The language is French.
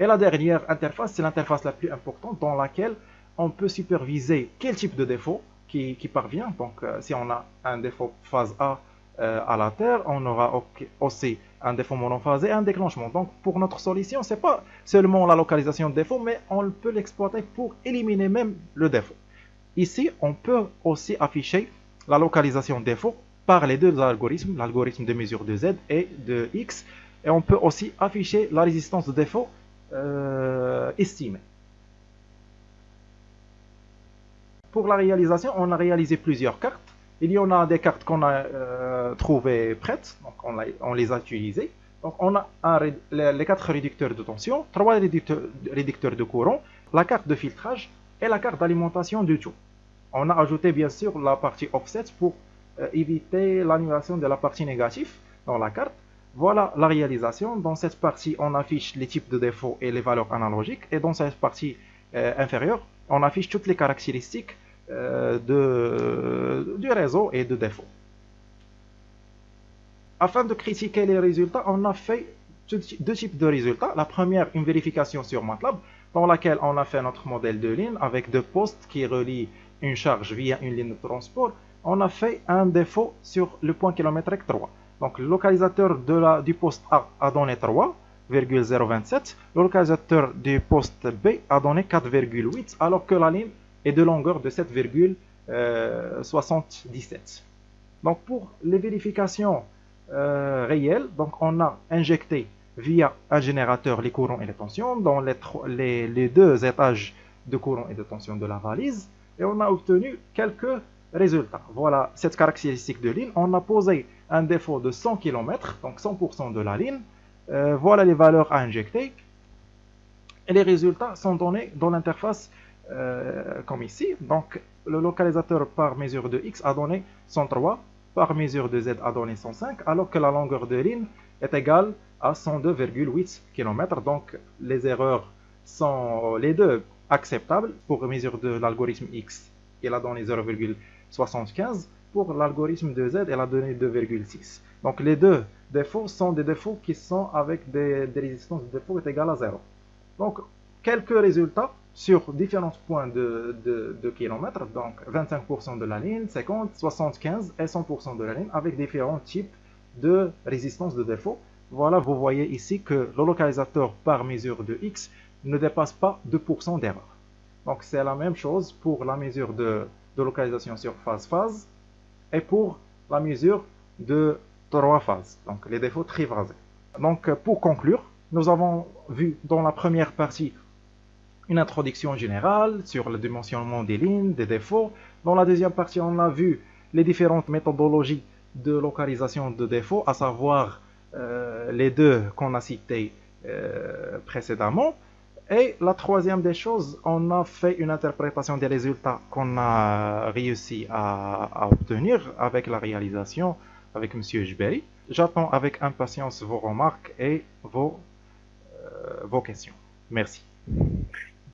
Et la dernière interface, c'est l'interface la plus importante dans laquelle on peut superviser quel type de défaut qui parvient. Donc, si on a un défaut phase A à la Terre, on aura aussi un défaut monophasé et un déclenchement. Donc, pour notre solution, ce n'est pas seulement la localisation de défaut, mais on peut l'exploiter pour éliminer même le défaut. Ici, on peut aussi afficher la localisation de défaut par les deux algorithmes, l'algorithme de mesure de Z et de X. Et on peut aussi afficher la résistance de défaut estimée. Pour la réalisation, on a réalisé plusieurs cartes. Il y en a des cartes qu'on a trouvées prêtes, donc on les a utilisées. Donc on a les 4 réducteurs de tension, 3 réducteurs de courant, la carte de filtrage et la carte d'alimentation du tout. On a ajouté bien sûr la partie offset pour éviter l'annulation de la partie négative dans la carte. Voilà la réalisation. Dans cette partie, on affiche les types de défauts et les valeurs analogiques. Et dans cette partie inférieure, on affiche toutes les caractéristiques du réseau et de défauts. Afin de critiquer les résultats, on a fait deux types de résultats. La première, une vérification sur MATLAB, dans laquelle on a fait notre modèle de ligne avec deux postes qui relient une charge via une ligne de transport. On a fait un défaut sur le point kilométrique 3. Donc le localisateur du poste A a donné 3,027. Le localisateur du poste B a donné 4,8, alors que la ligne est de longueur de 7,77. Donc pour les vérifications réelles, donc on a injecté via un générateur les courants et les tensions dans les deux étages de courant et de tension de la valise, et on a obtenu quelques résultats. Voilà cette caractéristique de ligne. On a posé un défaut de 100 km, donc 100% de la ligne. Voilà les valeurs à injecter. Et les résultats sont donnés dans l'interface comme ici. Donc le localisateur par mesure de X a donné 103, par mesure de Z a donné 105, alors que la longueur de ligne est égale à 102,8 km. Donc les erreurs sont les deux acceptables. Pour mesure de l'algorithme X, il a donné 0,75. Pour l'algorithme de Z, elle a donné 2,6. Donc les deux défauts sont des défauts qui sont avec des résistances de défaut égales à 0. Donc quelques résultats sur différents points de kilomètres, donc 25% de la ligne, 50, 75 et 100% de la ligne, avec différents types de résistance de défaut. Voilà, vous voyez ici que le localisateur par mesure de X ne dépasse pas 2% d'erreur. Donc c'est la même chose pour la mesure de localisation sur phase-phase et pour la mesure de 3 phases, donc les défauts triphasés. Donc pour conclure, nous avons vu dans la première partie une introduction générale sur le dimensionnement des lignes, des défauts. Dans la deuxième partie, on a vu les différentes méthodologies de localisation de défauts, à savoir les deux qu'on a cités précédemment. Et la troisième des choses, on a fait une interprétation des résultats qu'on a réussi à obtenir avec la réalisation avec M. Jberi. J'attends avec impatience vos remarques et vos questions. Merci.